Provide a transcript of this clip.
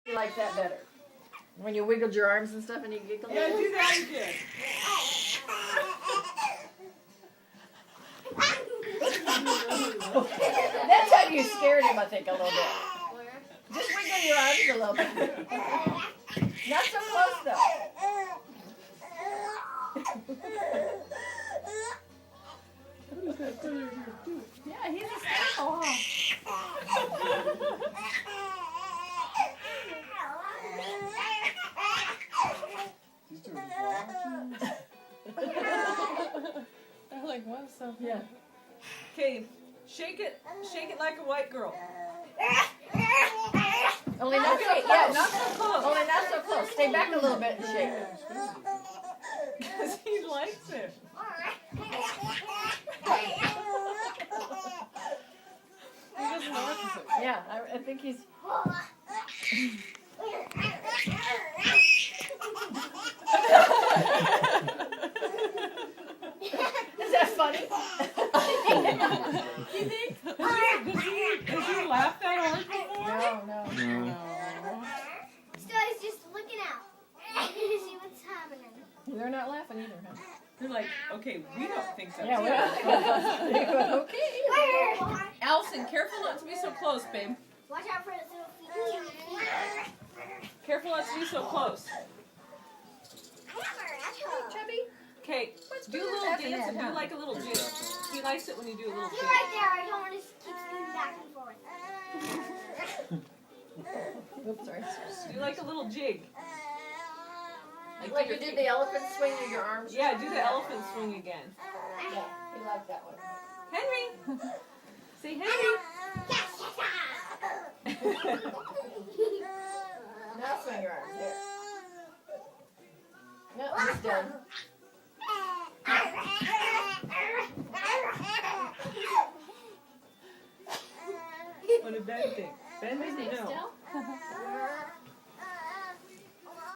You like that better? When you wiggled your arms and stuff and you giggled? Yeah, do that again. That's how you scared him, I think, a little bit. Just wiggle your arms a little bit. Not so close, though. Yeah, he's a sparkle, huh? He's doing vlogs. They're like, what's so funny? Yeah. Okay, shake it like a white girl. Only not so Okay, close. yeah, not so close. Only not so close. Stay back a little bit and shake it. Because he likes it. He doesn't know what to say. Yeah, I think he's. Is that funny? You think? Has he laughed that hard before? No. No. So he's just looking out to see what's happening. They're not laughing either, huh? They're like, okay, we don't think that's Yeah, it. we're okay. Allison, careful not to be so close, babe. Watch out for his little feet. Careful not to be so close. Chubby. Okay, do a little dance and do like a little jig. He likes it when you do a little You're jig. right there. I don't want to keep moving back and forth. Oops, sorry. Do like a little jig. Like you did the elephant swing with your arms. Yeah, do the elephant swing again. Yeah, you like that one. Henry! Say Henry! Now swing your arms. There. No, he's done. What did Ben think? Ben doesn't know. Still?